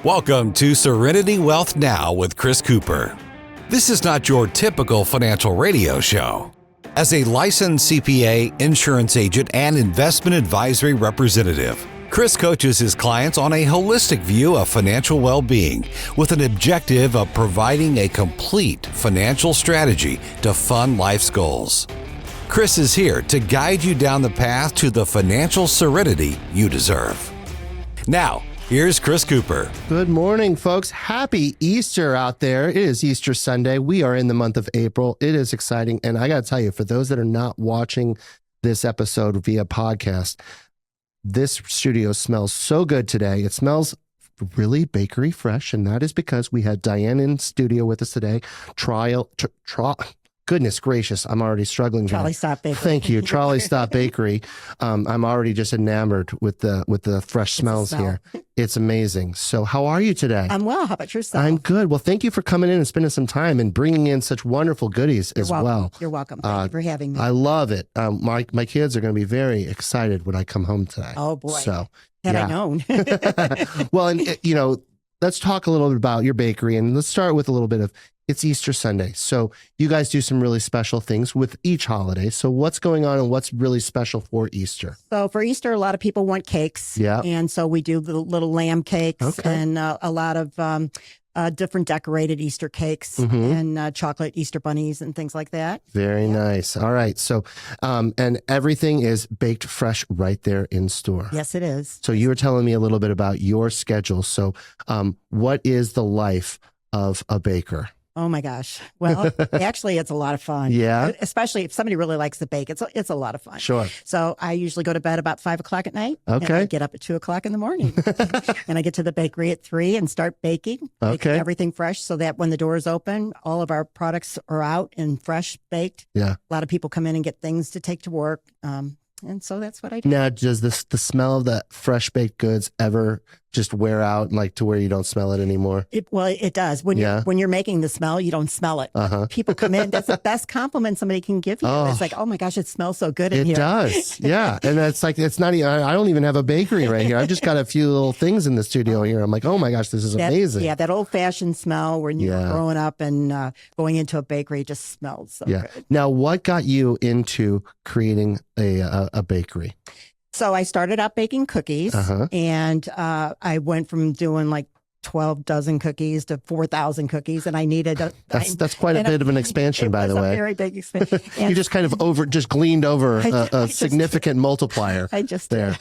Welcome to Serenity Wealth Now with Chris Cooper. This is not your typical financial radio show. As a licensed CPA, insurance agent, and investment advisory representative, Chris coaches his clients on a holistic view of financial well-being with an objective of providing a complete financial strategy to fund life's goals. Chris is here to guide you down the path to the financial serenity you deserve. Now, here's Chris Cooper. Good morning, folks. Happy Easter out there. It is Easter Sunday. We are in the month of April. It is exciting. And I got to tell you, for those that are not watching this episode via podcast, this studio smells so good today. It smells really bakery fresh. And that is because we had Diane in studio with us today. Goodness gracious, I'm already struggling. Trolley Stop Bakery. Thank you, Trolley Stop Bakery. I'm already just enamored with the fresh smells here. It's amazing. So how are you today? I'm well. How about yourself? I'm good. Well, thank you for coming in and spending some time and bringing in such wonderful goodies as well. You're welcome. Thank you for having me. I love it. My kids are going to be very excited when I come home today. Oh, boy. So, Had I known. Well, and let's talk a little bit about your bakery, and let's start with a little bit of, it's Easter Sunday. So you guys do some really special things with each holiday. So what's going on and what's really special for Easter? So for Easter, a lot of people want cakes. Yeah. And so we do little lamb cakes and a lot of different decorated Easter cakes and chocolate Easter bunnies and things like that. Very nice. All right. So, and everything is baked fresh right there in store. Yes, it is. So you were telling me a little bit about your schedule. So what is the life of a baker? Oh my gosh. Well, actually, it's a lot of fun. Yeah. Especially if somebody really likes to bake. It's a lot of fun. Sure. So I usually go to bed about 5 o'clock at night. Okay. And I get up at 2 o'clock in the morning. And I get to the bakery at 3 and start baking. Okay. Make everything fresh so that when the doors open, all of our products are out and fresh baked. Yeah. A lot of people come in and get things to take to work. And so that's what I do. Now, does the smell of the fresh baked goods ever just wear out, like to where you don't smell it anymore? It does. When you're making the smell, you don't smell it. People come in. That's the best compliment somebody can give you. It's like, oh my gosh, it smells so good in here. It does. Yeah. And it's like, it's not even, I don't even have a bakery right here. I've just got a few little things in the studio here. I'm like, oh my gosh, this is amazing. Yeah. That old fashioned smell when you're growing up and going into a bakery just smells so good. Now, what got you into creating a bakery? So I started out baking cookies and I went from doing like 12 dozen cookies to 4,000 cookies, and I needed that's quite a bit of an expansion, by the way. A very big expansion. You just kind of gleaned over a significant multiplier. I just there.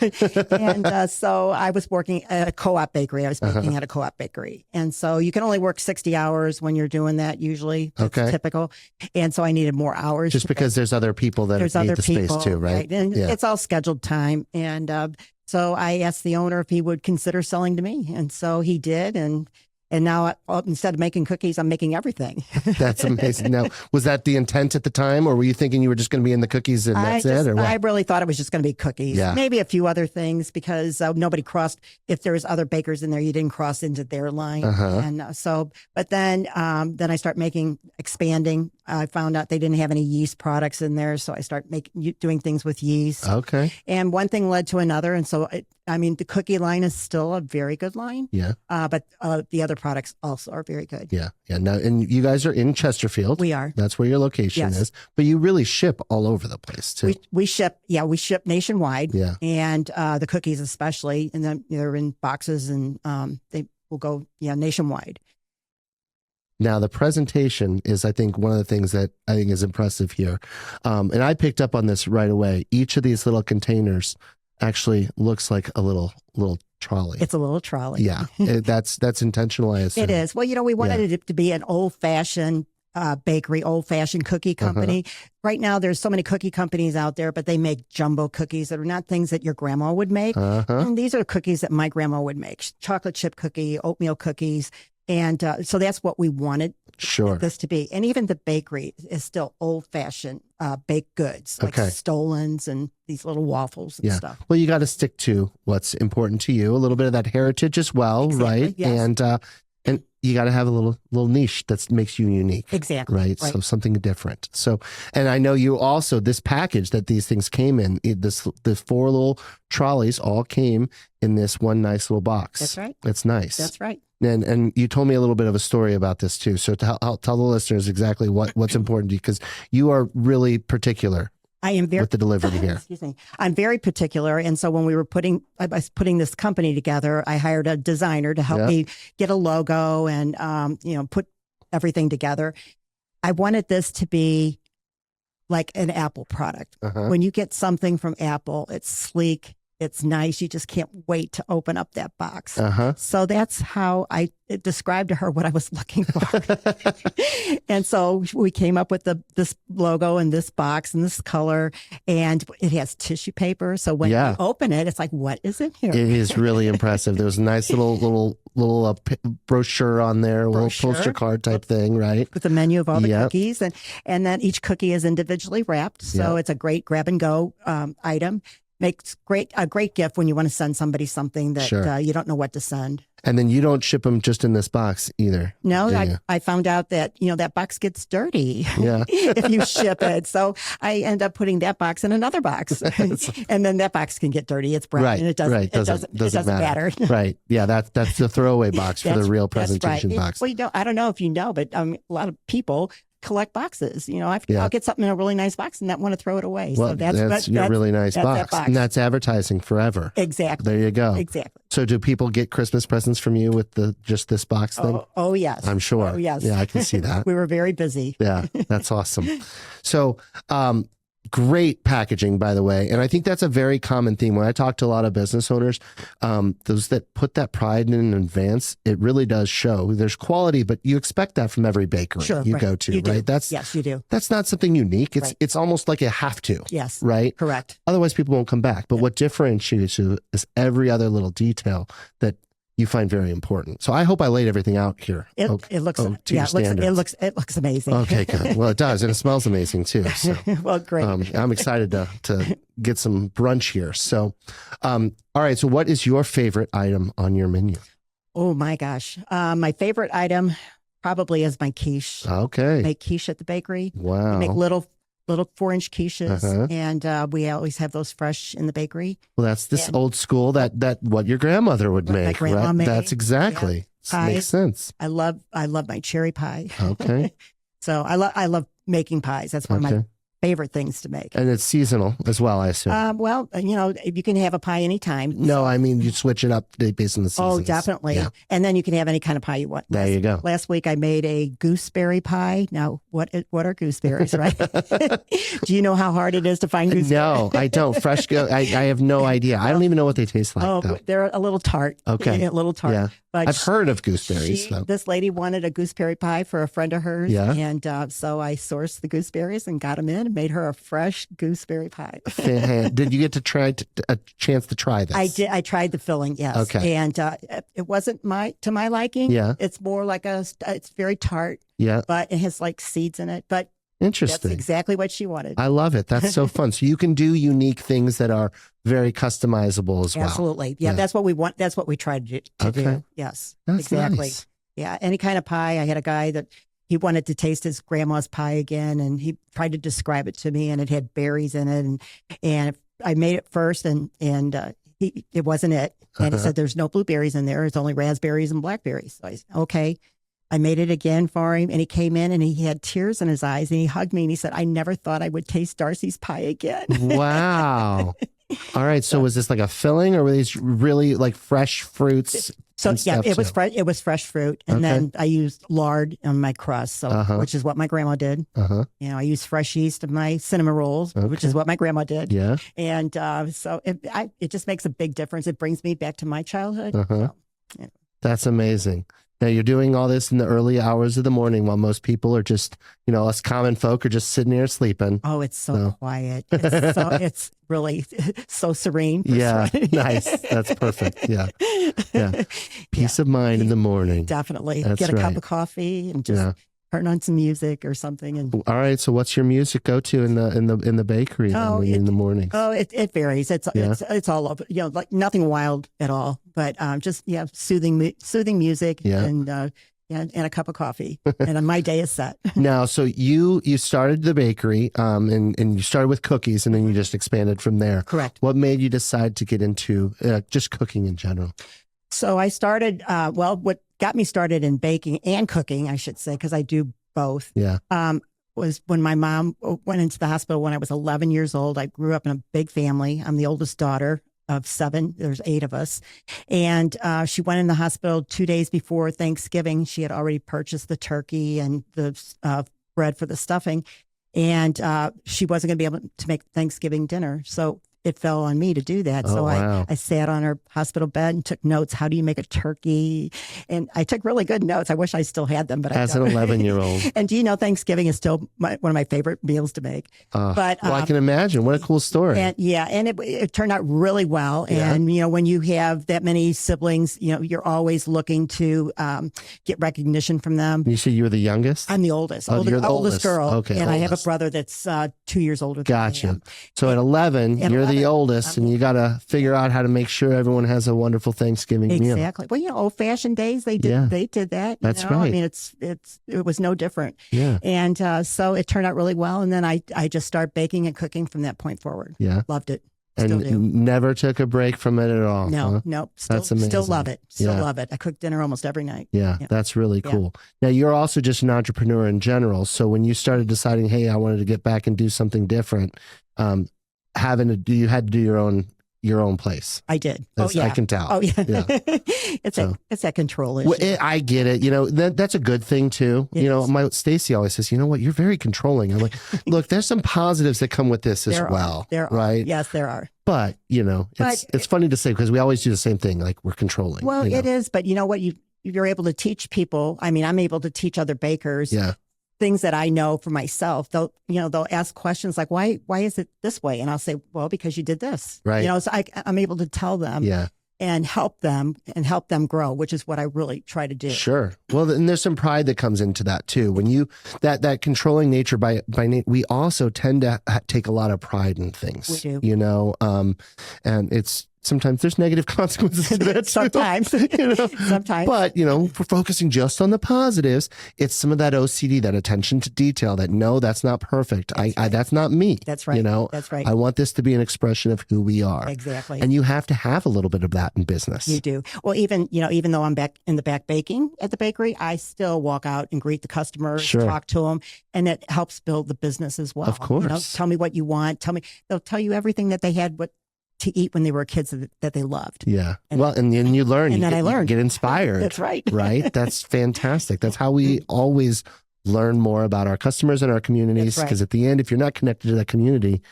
And so I was working at a co-op bakery. I was baking at a co-op bakery, and so you can only work 60 hours when you're doing that. Usually, that's typical. And so I needed more hours. Just because there's other people that need the space too, right? And it's all scheduled time, and so I asked the owner if he would consider selling to me, and so he did. And now instead of making cookies, I'm making everything. That's amazing. Now, was that the intent at the time, or were you thinking you were just going to be in the cookies and that's it? Or what? I really thought it was just going to be cookies. Yeah. Maybe a few other things because nobody crossed. If there was other bakers in there, you didn't cross into their line. And but then I start expanding. I found out they didn't have any yeast products in there, so I start doing things with yeast. Okay. And one thing led to another, and so the cookie line is still a very good line. Yeah. But the other products also are very good. Yeah. Yeah. Now, and you guys are in Chesterfield. We are. That's where your location is. But you really ship all over the place too. We ship nationwide. Yeah. And the cookies especially, and then they're in boxes, and they will go nationwide. Now, the presentation is, I think, one of the things that I think is impressive here. And I picked up on this right away. Each of these little containers actually looks like a little trolley. It's a little trolley. Yeah. That's intentional, I assume. It is. Well, we wanted it to be an old-fashioned bakery, old-fashioned cookie company. Right now, there's so many cookie companies out there, but they make jumbo cookies that are not things that your grandma would make. And these are cookies that my grandma would make. Chocolate chip cookie, oatmeal cookies. And so that's what we wanted this to be. And even the bakery is still old-fashioned baked goods, like stolons and these little waffles and stuff. Well, you got to stick to what's important to you, a little bit of that heritage as well, right? Yes. And you got to have a little niche that makes you unique. Exactly. Right? So something different. So, and I know you also, this package that these things came in, the 4 little trolleys all came in this one nice little box. That's right. It's nice. That's right. And you told me a little bit of a story about this too. So tell the listeners exactly what's important to you, because you are really particular. I am very with the delivery here. Excuse me. I'm very particular, and so when I was putting this company together, I hired a designer to help me get a logo and put everything together. I wanted this to be like an Apple product. When you get something from Apple, it's sleek, it's nice. You just can't wait to open up that box. So that's how I described to her what I was looking for. And so we came up with this logo and this box and this color, and it has tissue paper. So when you open it, it's like, what is in here? It is really impressive. There's a nice little brochure on there, a little poster card type thing, right? With the menu of all the cookies. And then each cookie is individually wrapped. So it's a great grab and go item. Makes a great gift when you want to send somebody something that you don't know what to send. And then you don't ship them just in this box either. No, I found out that, that box gets dirty if you ship it. So I end up putting that box in another box. And then that box can get dirty. It's brown and it doesn't matter. Right. Yeah, that's the throwaway box for the real presentation box. Well, I don't know if you know, but a lot of people collect boxes. I'll get something in a really nice box and not want to throw it away. Well, so that's your really nice box. And that's advertising forever. Exactly. There you go. Exactly. So do people get Christmas presents from you with just this box thing? Oh, yes. I'm sure. Oh, yes. Yeah, I can see that. We were very busy. Yeah, that's awesome. So, great packaging, by the way. And I think that's a very common theme. When I talk to a lot of business owners, those that put that pride in advance, it really does show. There's quality, but you expect that from every bakery you go to, right? Yes, you do. That's not something unique. It's almost like a have to. Yes. Right? Correct. Otherwise, people won't come back. But what differentiates you is every other little detail that you find very important. So I hope I laid everything out here. It looks amazing. Okay, good. Well, it does, and it smells amazing too. So, well, great. I'm excited to get some brunch here. So, all right. So, what is your favorite item on your menu? Oh my gosh, my favorite item probably is my quiche. Okay, make quiche at the bakery. Wow, we make little 4-inch quiches, and we always have those fresh in the bakery. Well, that's this old school that what your grandmother would make. My grandma made. That's exactly makes sense. I love my cherry pie. Okay, so I love making pies. That's one of my favorite things to make. And it's seasonal as well, I assume. Well, you can have a pie anytime. No, I mean, you switch it up based on the season. Oh, definitely. Yeah. And then you can have any kind of pie you want. There you go. Last week I made a gooseberry pie. Now, what are gooseberries, right? Do you know how hard it is to find gooseberries? No, I don't. Fresh I have no idea. I don't even know what they taste like. Oh, they're a little tart. Okay. A little tart. Yeah. But I've heard of gooseberries. This lady wanted a gooseberry pie for a friend of hers. Yeah. And so I sourced the gooseberries and got them in and made her a fresh gooseberry pie. Did you get to try a chance to try this? I did. I tried the filling, yes. Okay. And it wasn't to my liking. Yeah. It's more like it's very tart. Yeah. But it has like seeds in it. But interesting. That's exactly what she wanted. I love it. That's so fun. So you can do unique things that are very customizable as well. Absolutely. Yeah, that's what we want. That's what we try to do. Yes, that's exactly. Nice. Yeah, any kind of pie. I had a guy that he wanted to taste his grandma's pie again, and he tried to describe it to me, and it had berries in it, and I made it first, and it wasn't it, and he said there's no blueberries in there. It's only raspberries and blackberries. So I said, okay. I made it again for him, and he came in and he had tears in his eyes, and he hugged me and he said, I never thought I would taste Darcy's pie again. Wow. All right. So was this like a filling, or were these really like fresh fruits? So yeah, it was fresh. It was fresh fruit, and then I used lard on my crust, which is what my grandma did. I used fresh yeast in my cinnamon rolls, which is what my grandma did. Yeah. And so it just makes a big difference. It brings me back to my childhood. So, That's amazing. Now you're doing all this in the early hours of the morning while most people are just, us common folk are just sitting here sleeping. Oh, it's so quiet. It's really so serene. Yeah. Nice. That's perfect. Yeah. Yeah. Peace of mind in the morning. Definitely. That's Get a cup of coffee and just turn on some music or something. And all right. So what's your music go to in the bakery in the morning? Oh, it varies. It's all over, like nothing wild at all, but just soothing music and and a cup of coffee, and my day is set. Now, so you started the bakery, and you started with cookies, and then you just expanded from there. Correct. What made you decide to get into just cooking in general? So I started, what got me started in baking and cooking, I should say, because I do both. Yeah. Was when my mom went into the hospital when I was 11 years old. I grew up in a big family. I'm the oldest daughter of 7. There's 8 of us. And she went in the hospital 2 days before Thanksgiving. She had already purchased the turkey and the bread for the stuffing. And she wasn't going to be able to make Thanksgiving dinner. So it fell on me to do that. So wow. I sat on her hospital bed and took notes. How do you make a turkey? And I took really good notes. I wish I still had them, but as I don't. an 11-year-old. And do you know Thanksgiving is still one of my favorite meals to make? But I can imagine. What a cool story. And it turned out really well. Yeah. And when you have that many siblings, you're always looking to get recognition from them. You said you were the youngest? I'm the oldest. You're the oldest girl. Okay, and I have a brother that's 2 years older than Gotcha. I am. So at 11, you're the oldest, and you got to figure out how to make sure everyone has a wonderful Thanksgiving meal. Exactly. Well, old-fashioned days, they did that. That's right. I mean, it was no different. Yeah. And so it turned out really well. And then I just started baking and cooking from that point forward. Yeah. Loved it. And Still do. never took a break from it at all. No, huh? no. That's amazing. Still love it. Still love it. I cook dinner almost every night. Yeah, that's really cool. Now, you're also just an entrepreneur in general. So when you started deciding, hey, I wanted to get back and do something different, you had to do your own place. I did. I can tell. Oh, yeah. It's that control issue. Well, I get it. That's a good thing too. My Stacy always says, you know what, you're very controlling. I'm like, look, there's some positives that come with this as well. There are. Right? Yes, there are. But, it's funny to say because we always do the same thing. Like we're controlling. Well, it is. But you know what? You're able to teach people. I mean, I'm able to teach other bakers. Yeah. Things that I know for myself. They'll ask questions like, why is it this way? And I'll say, well, because you did this. Right. So I'm able to tell them and help them grow, which is what I really try to do. Sure. Well, and there's some pride that comes into that too. When you, that controlling nature by we also tend to take a lot of pride in things. We do. And it's, sometimes there's negative consequences to that. Sometimes. Sometimes. But, if we're focusing just on the positives, it's some of that OCD, that attention to detail, that no, that's not perfect. That's not me. That's right. That's right. I want this to be an expression of who we are. Exactly. And you have to have a little bit of that in business. You do. Well, even though I'm back in the back baking at the bakery, I still walk out and greet the customers, talk to them, and it helps build the business as well. Of course. Tell me what you want. They'll tell you everything that they had to eat when they were kids that they loved. Yeah. And then you learn. And then I learned. You get inspired. That's right. Right? That's fantastic. That's how we always learn more about our customers and our communities. Because at the end, if you're not connected to that community,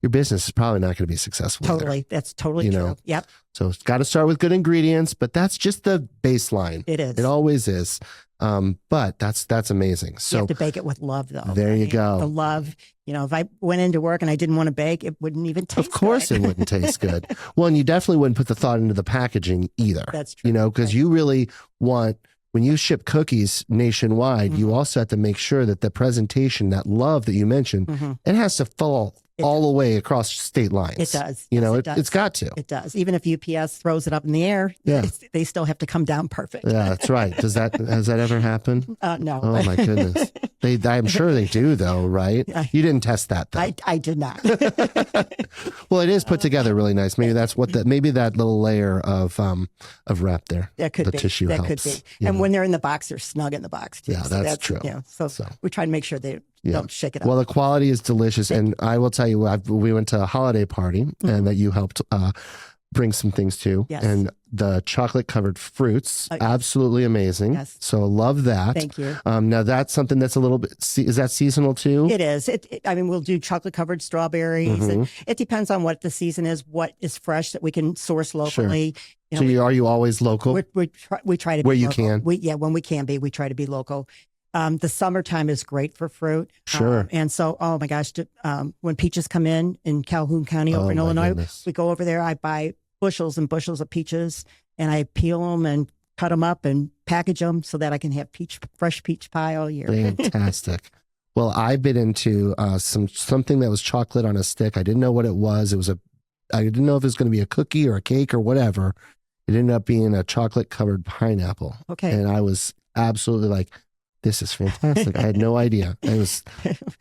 your business is probably not going to be successful. Totally. Either. That's totally true. Yep. So it's got to start with good ingredients, but that's just the baseline. It is. It always is. But that's amazing. So you have to bake it with love, though. There you go. The love. If I went into work and I didn't want to bake, it wouldn't even taste good. Of course it wouldn't taste good. Well, and you definitely wouldn't put the thought into the packaging either. That's true. Because you really want, when you ship cookies nationwide, you also have to make sure that the presentation, that love that you mentioned, it has to fall all the way across state lines. It does. It's got to. It does. Even if UPS throws it up in the air, they still have to come down perfect. Yeah, that's right. Has that ever happened? No. Oh my goodness. I'm sure they do though, right? You didn't test that though. I did not. Well, it is put together really nice. Maybe that's maybe that little layer of wrap there. That could be. Tissue that helps. Could be. And when they're in the box, they're snug in the box too. Yeah, that's true. So we try to make sure they don't shake it up. Well, the quality is delicious. And I will tell you, we went to a holiday party and that you helped bring some things to. Yes. And the chocolate covered fruits, absolutely amazing. Yes. So love that. Thank you. Now that's something that's a little bit, is that seasonal too? It is. We'll do chocolate covered strawberries. And it depends on what the season is, what is fresh that we can source locally. Sure. Are you always local? We try to be where you local. can. When we can be, we try to be local. The summertime is great for fruit. Sure. And so, oh my gosh, when peaches come in Calhoun County over in Illinois, we go over there. I buy bushels and bushels of peaches and I peel them and cut them up and package them so that I can have fresh peach pie all year. Fantastic. Well, I bit into something that was chocolate on a stick. I didn't know what it was. I didn't know if it was going to be a cookie or a cake or whatever. It ended up being a chocolate covered pineapple. Okay. And I was absolutely like, this is fantastic. I had no idea.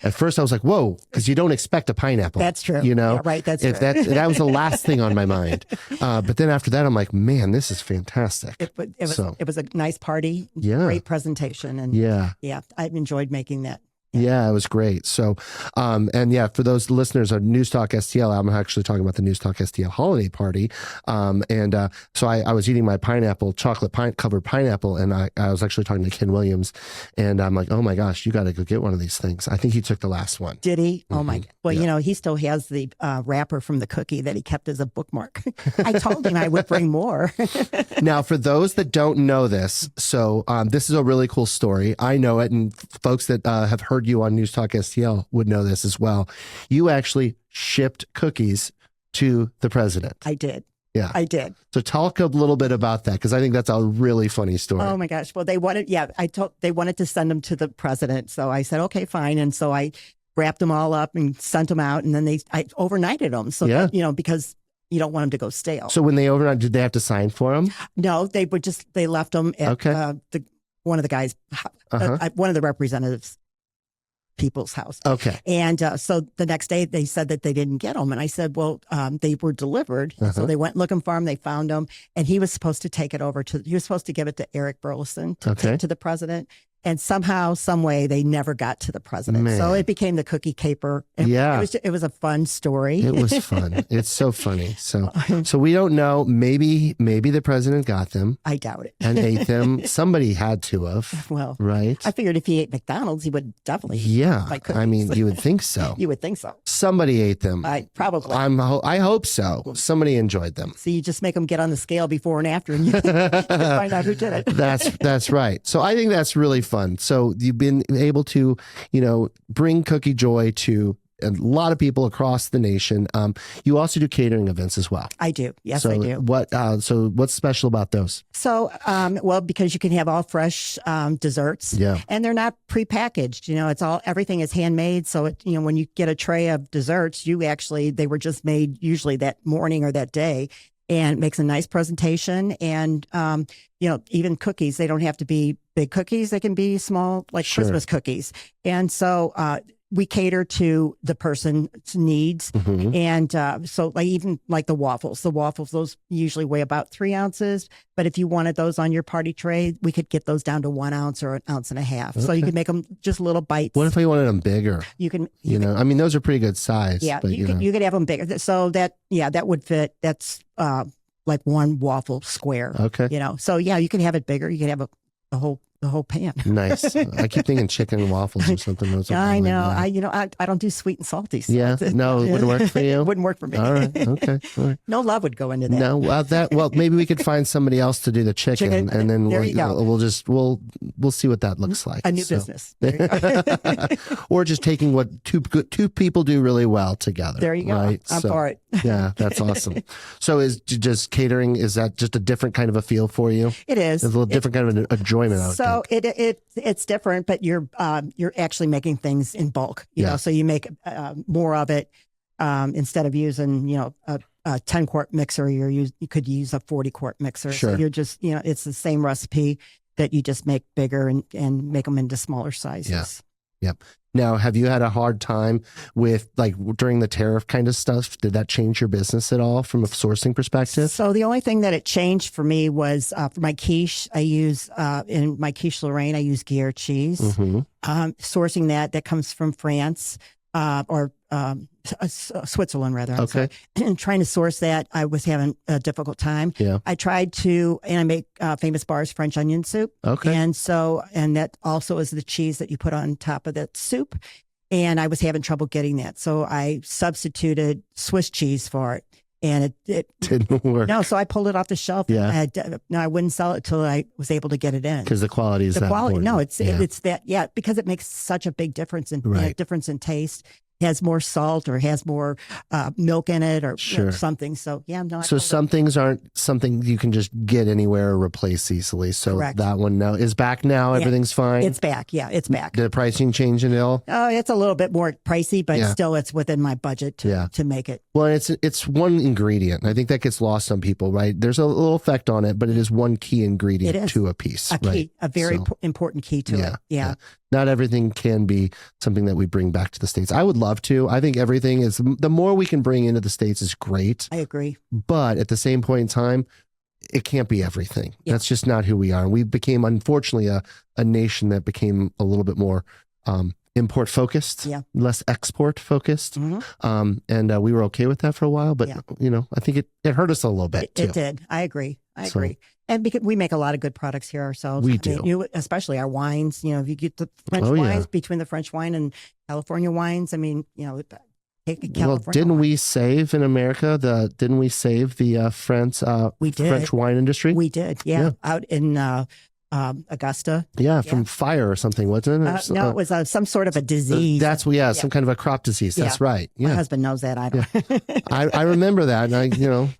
At first I was like, whoa, because you don't expect a pineapple. That's true. You know, Yeah, right. That's if true. that was the last thing on my mind. But then after that, I'm like, man, this is fantastic. It was a nice party. Yeah. Great presentation. And yeah, I've enjoyed making that. Yeah, it was great. So, and yeah, for those listeners of NewsTalkSTL, I'm actually talking about the NewsTalkSTL holiday party. So I was eating my chocolate covered pineapple, and I was actually talking to Ken Williams, and I'm like, oh my gosh, you got to go get one of these things. I think he took the last one. Did he? Oh my God. Well, he still has the wrapper from the cookie that he kept as a bookmark. I told him I would bring more. Now, for those that don't know this, so this is a really cool story. I know it, and folks that have heard you on NewsTalkSTL would know this as well. You actually shipped cookies to the president. I did. Yeah, I did. So talk a little bit about that, because I think that's a really funny story. Oh my gosh. Well, they wanted to send them to the president. So I said, okay, fine. And so I wrapped them all up and sent them out. And then I overnighted them. So that, because you don't want them to go stale. So when they overnight, did they have to sign for them? No, they left them at one of the guys, one of the representatives' people's house. Okay. And so the next day they said that they didn't get them. And I said, well, they were delivered. So they went looking for them. They found them. And he was supposed to take it he was supposed to give it to Eric Burleson to take to the president. And somehow, some way, they never got to the president. Man. So it became the cookie caper. And it was a fun story. It was fun. It's so funny. So we don't know. Maybe the president got them. I doubt it. And ate them. Somebody had to have. Well, right. I figured if he ate McDonald's, he would definitely. Yeah. I mean, you would think so. You would think so. Somebody ate them. Probably. I hope so. Somebody enjoyed them. So you just make them get on the scale before and after, and you can find out who did it. That's right. So I think that's really fun. So you've been able to, bring cookie joy to a lot of people across the nation. You also do catering events as well. I do. Yes, I do. So what's special about those? So, because you can have all fresh desserts, and they're not prepackaged. Everything is handmade. So when you get a tray of desserts, they were just made usually that morning or that day. And makes a nice presentation. And, even cookies, they don't have to be big cookies. They can be small, like Christmas cookies. And so we cater to the person's needs. And so even like the waffles, those usually weigh about 3 ounces. But if you wanted those on your party tray, we could get those down to 1 ounce or 1.5 ounces. So you could make them just little bites. What if I wanted them bigger? You can, those are pretty good size. Yeah, but, you could have them bigger. So that would fit. That's like one waffle square. Okay. So you can have it bigger. You can have the whole pan. Nice. I keep thinking chicken and waffles or something. I know. I don't do sweet and salty. So no, it wouldn't work for you. It wouldn't work for me. All right. Okay. All right. No love would go into that. No. Well, maybe we could find somebody else to do the chicken, and then we'll see what that looks like. A new business. Or just taking what two people do really well together. There you go. Right? I'm for it. Yeah, that's awesome. So is just catering, is that just a different kind of a feel for you? It is. It's a little different kind of an enjoyment out there. So it's different, but you're actually making things in bulk. You know, so you make more of it instead of using a 10-quart mixer. You could use a 40-quart mixer. Sure. So you're just it's the same recipe that you just make bigger and make them into smaller sizes. Yeah. Yep. Now, have you had a hard time with during the tariff kind of stuff? Did that change your business at all from a sourcing perspective? So the only thing that it changed for me was for my quiche, I use in my quiche Lorraine, I use Gruyere cheese. Sourcing that comes from France or Switzerland rather. I'm sorry. And trying to source that, I was having a difficult time. Yeah. I tried to, and I make Famous Bar's French onion soup. Okay. And that also is the cheese that you put on top of that soup. And I was having trouble getting that. So I substituted Swiss cheese for it. And it didn't work. No, so I pulled it off the shelf. Yeah. I wouldn't sell it till I was able to get it in. Because the quality is the that quality. important. No, it's that. Yeah, because it makes such a big difference in difference in taste. has more salt or has more milk in it or Sure. something. So yeah, no. So some things aren't something you can just get anywhere or replace easily. So Correct. that one now is back now. Everything's fine. It's back. Yeah, it's back. Did the pricing change at all? Oh, it's a little bit more pricey, but Yeah. still it's within my budget to make it. Well, it's one ingredient. I think that gets lost on people, right? There's a little effect on it, but it is one key ingredient to a piece. A very important key to it. Yeah. Not everything can be something that we bring back to the States. I would love to. I think everything is, the more we can bring into the States is great. I agree. But at the same point in time, it can't be everything. Yeah. That's just not who we are. And we became, unfortunately, a nation that became a little bit more import focused, less export focused. And we were okay with that for a while. But, I think it hurt us a little bit too. It did. I agree. I agree. And because we make a lot of good products here ourselves. We do. Especially our wines. If you get the French wines, between the French wine and California wines, take a California Well, didn't we save in America didn't we save the French wine industry? We did, out in Augusta. Yeah, from fire or something, wasn't it? No, it was some sort of a disease. That's some kind of a crop disease. That's right. Yeah. My husband knows that. I don't. I remember that, and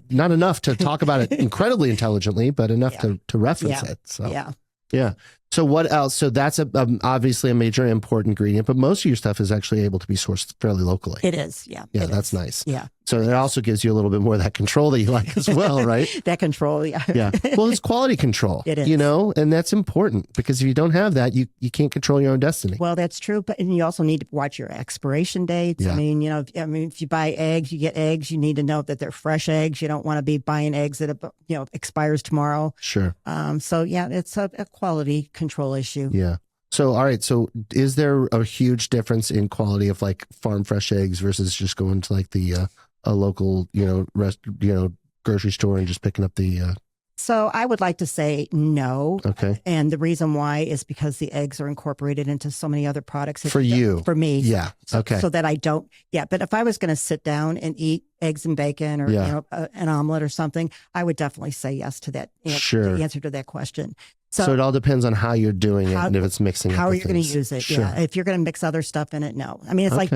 not enough to talk about it incredibly intelligently, but enough to reference it. So yeah. So what else? So that's obviously a major import ingredient, but most of your stuff is actually able to be sourced fairly locally. It is, yeah. Yeah, that's nice. Yeah. So it also gives you a little bit more of that control that you like as well, right? That control, yeah. Yeah. Well, it's quality control. It is. And that's important because if you don't have that, you can't control your own destiny. Well, that's true. And you also need to watch your expiration dates. Yeah. If you buy eggs, you get eggs, you need to know that they're fresh eggs. You don't want to be buying eggs that, expires tomorrow. Sure. So yeah, it's a quality control issue. Yeah. So, all right. So is there a huge difference in quality of like farm fresh eggs versus just going to like the, a local, grocery store and just picking up the, So I would like to say no. Okay. And the reason why is because the eggs are incorporated into so many other products. For you. For me. Yeah. Okay. So that I don't. Yeah. But if I was going to sit down and eat eggs and bacon or an omelet or something, I would definitely say yes to that. Sure. The answer to that question. So it all depends on how you're doing it and if it's mixing it. How are you going to use it? Sure. Yeah. If you're going to mix other stuff in it, no. I mean, it's like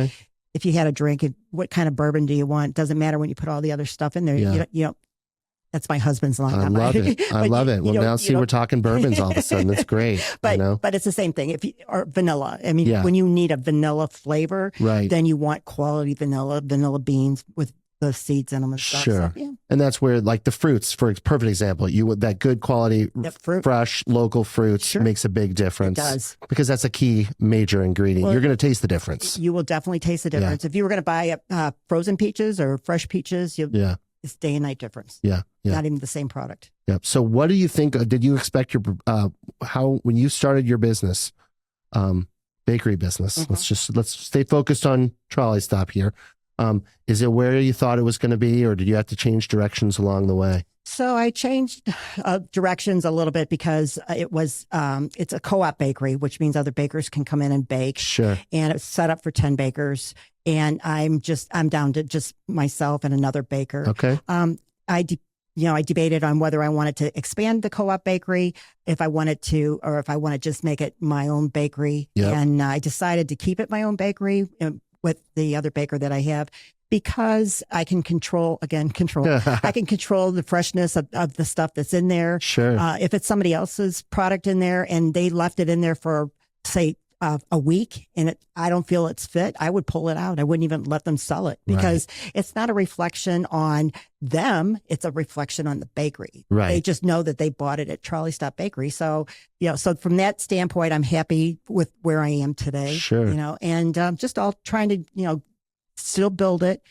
if you had a drink, what kind of bourbon do you want? Doesn't matter when you put all the other stuff in there. Yeah. That's my husband's line. I love it. I love it. Well, now see, we're talking bourbons all of a sudden. That's great. But it's the same thing. Or vanilla. I mean, when you need a vanilla flavor, then you want quality vanilla beans with the seeds in them and stuff. Sure. So, yeah. And that's where like the fruits, for perfect example, you would that good quality, fresh, local fruits makes a big difference. It does. Because that's a key major ingredient. Well, you're going to taste the difference. You will definitely taste the difference. If you were going to buy frozen peaches or fresh peaches, it's day and night difference. Yeah. Not even the same product. Yep. So what do you think, did you expect your, when you started your business, bakery business, let's stay focused on Trolley Stop here. Is it where you thought it was going to be, or did you have to change directions along the way? So I changed directions a little bit because it's a co-op bakery, which means other bakers can come in and bake. Sure. And it's set up for 10 bakers. And I'm down to just myself and another baker. Okay. I debated on whether I wanted to expand the co-op bakery, if I wanted to, or if I want to just make it my own bakery. Yep. And I decided to keep it my own bakery with the other baker that I have, because I can control. I can control the freshness of the stuff that's in there. Sure. If it's somebody else's product in there and they left it in there for, say, a week and I don't feel it's fit, I would pull it out. I wouldn't even let them sell it because it's not a reflection on them. It's a reflection on the bakery. Right. They just know that they bought it at Trolley Stop Bakery. So, so from that standpoint, I'm happy with where I am today. Sure. And just all trying to, still build it.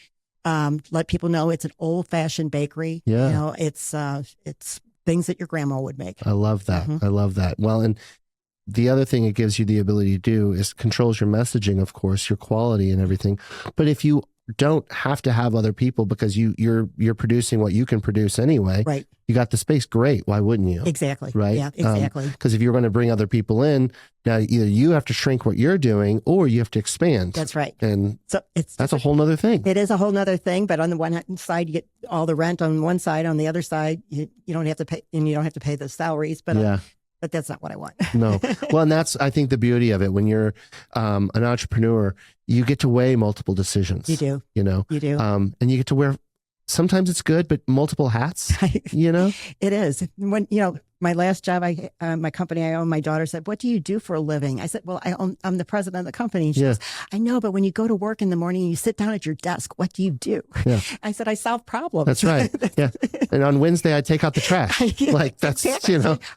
Let people know it's an old fashioned bakery. Yeah. It's things that your grandma would make. I love that. I love that. Well, and the other thing it gives you the ability to do is controls your messaging, of course, your quality and everything. But if you don't have to have other people because you're producing what you can produce anyway, right? You got the space. Great. Why wouldn't you? Exactly. Right. Yeah, exactly. Because if you're going to bring other people in, now either you have to shrink what you're doing or you have to expand. That's right. And so that's a whole nother thing. It is a whole nother thing. But on the one side, you get all the rent on one side. On the other side, you don't have to pay, and you don't have to pay the salaries. But but that's not what I want. No. Well, and that's, I think, the beauty of it. When you're an entrepreneur, you get to weigh multiple decisions. You do. You know? You do. And you get to wear, sometimes it's good, but multiple hats, you know? It is. When, my last job, my company I own, my daughter said, "What do you do for a living?" I said, "Well, I'm the president of the company." She goes, "I know, but when you go to work in the morning and you sit down at your desk, what do you do?" Yeah. I said, "I solve problems." That's right. Yeah. And on Wednesday, I take out the trash. Like that's, I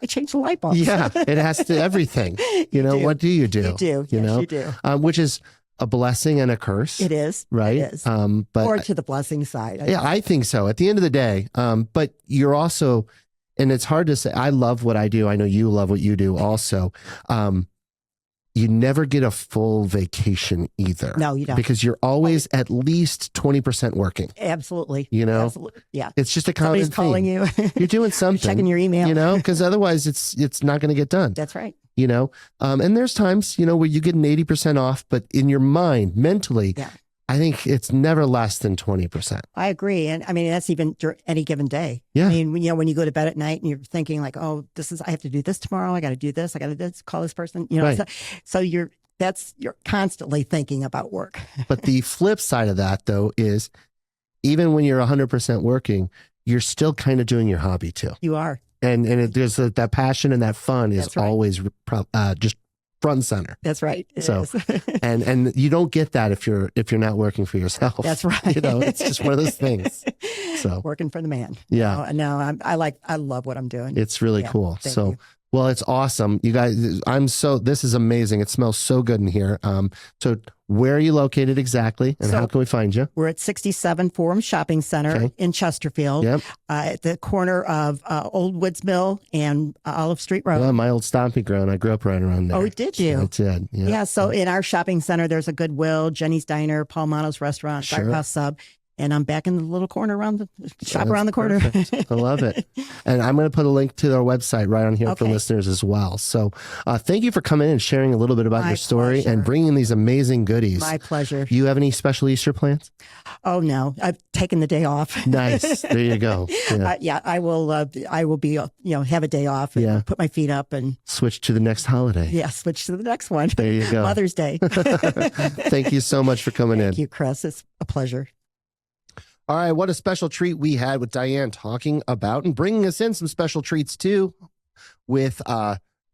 change the light bulbs. Yeah, it has to everything. What do you do? You do. You do. Which is a blessing and a curse. It is. Right. It is. But or to the blessing side. I think so. At the end of the day, but you're also, and it's hard to say, I love what I do. I know you love what you do also. You never get a full vacation either. No, you don't. Because you're always at least 20% working. Absolutely. Absolutely. Yeah. It's just a common thing. Somebody's calling you. You're doing something. You're checking your email. Because otherwise it's not going to get done. That's right. And there's times, where you get an 80% off, but in your mind, mentally, I think it's never less than 20%. I agree. And I mean, that's even any given day. Yeah. I mean, when you go to bed at night and you're thinking like, oh, I have to do this tomorrow. I got to do this. I got to call this person, Right. So you're constantly thinking about work. But the flip side of that though, is even when you're 100% working, you're still kind of doing your hobby too. You are. And there's that passion and that fun is right. always just front and center. That's right. It so, is. and you don't get that if you're not working for yourself. That's right. It's just one of those things. So working for the man. Yeah. No, I love what I'm doing. It's really cool. So, you. Well, it's awesome. You guys, this is amazing. It smells so good in here. So where are you located exactly and how can we find you? We're at 67 Forum Shopping Center in Chesterfield, at the corner of Old Woods Mill and Olive Street Road. Well, my old stomping ground. I grew up right around there. Oh, did you? I did. Yeah. So in our shopping center, there's a Goodwill, Jenny's Diner, Paul Mano's Restaurant, Firehouse Sub. And I'm back in the little corner around the corner. Perfect. I love it. And I'm going to put a link to our website right on here for listeners as well. So thank you for coming in and sharing a little bit about your story and bringing these amazing goodies. My pleasure. Do you have any special Easter plans? Oh, no. I've taken the day off. Nice. There you go. Yeah, I will be, have a day off and put my feet up and switch to the next holiday. Yeah, switch to the next one. There you go. Mother's Day. Thank you so much for coming in. Thank you, Chris. It's a pleasure. All right, what a special treat we had with Diane talking about and bringing us in some special treats too with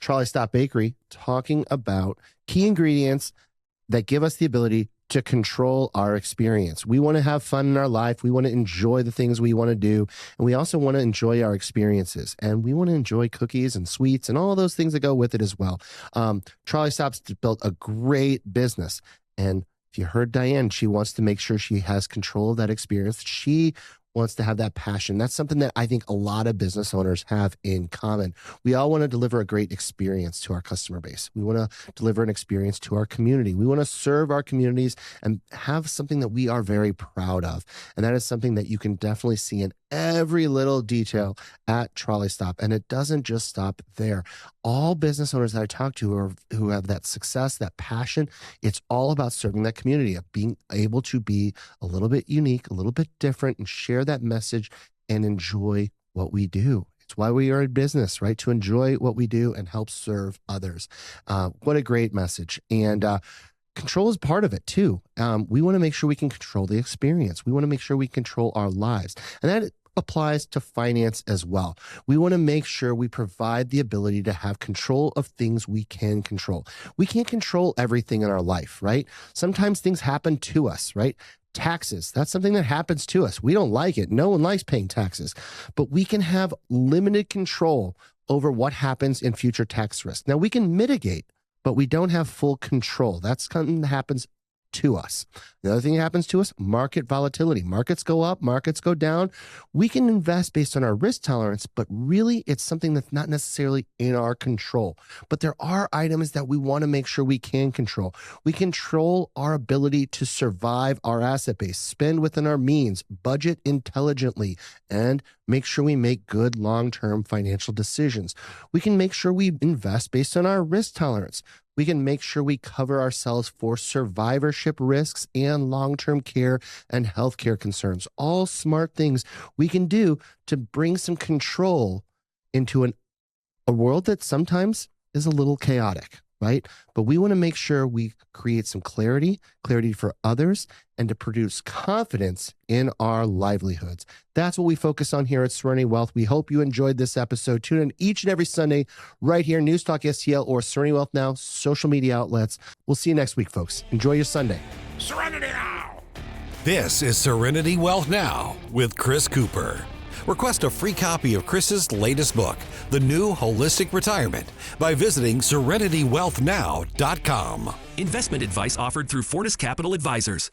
Trolley Stop Bakery, talking about key ingredients that give us the ability to control our experience. We want to have fun in our life. We want to enjoy the things we want to do. And we also want to enjoy our experiences. And we want to enjoy cookies and sweets and all those things that go with it as well. Trolley Stop's built a great business. And you heard Diane, she wants to make sure she has control of that experience. She wants to have that passion. That's something that I think a lot of business owners have in common. We all want to deliver a great experience to our customer base. We want to deliver an experience to our community. We want to serve our communities and have something that we are very proud of. And that is something that you can definitely see in every little detail at Trolley Stop. And it doesn't just stop there. All business owners that I talk to who have that success, that passion, it's all about serving that community, of being able to be a little bit unique, a little bit different, and share that message and enjoy what we do. It's why we are in business, right? To enjoy what we do and help serve others. What a great message. And control is part of it too. We want to make sure we can control the experience. We want to make sure we control our lives. And that applies to finance as well. We want to make sure we provide the ability to have control of things we can control. We can't control everything in our life, right? Sometimes things happen to us, right? Taxes, that's something that happens to us. We don't like it. No one likes paying taxes, but we can have limited control over what happens in future tax risk. Now we can mitigate, but we don't have full control. That's something that happens to us. The other thing that happens to us, market volatility. Markets go up, markets go down. We can invest based on our risk tolerance, but really it's something that's not necessarily in our control. But there are items that we want to make sure we can control. We control our ability to survive our asset base, spend within our means, budget intelligently, and make sure we make good long-term financial decisions. We can make sure we invest based on our risk tolerance. We can make sure we cover ourselves for survivorship risks and long-term care and healthcare concerns. All smart things we can do to bring some control into an a world that sometimes is a little chaotic, right? But we want to make sure we create some clarity for others, and to produce confidence in our livelihoods. That's what we focus on here at Serenity Wealth. We hope you enjoyed this episode. Tune in each and every Sunday right here, News Talk STL or Serenity Wealth Now, social media outlets. We'll see you next week, folks. Enjoy your Sunday. Serenity Now! This is Serenity Wealth Now with Chris Cooper. Request a free copy of Chris's latest book, The New Holistic Retirement, by visiting SerenityWealthNow.com. Investment advice offered through Fortis Capital Advisors.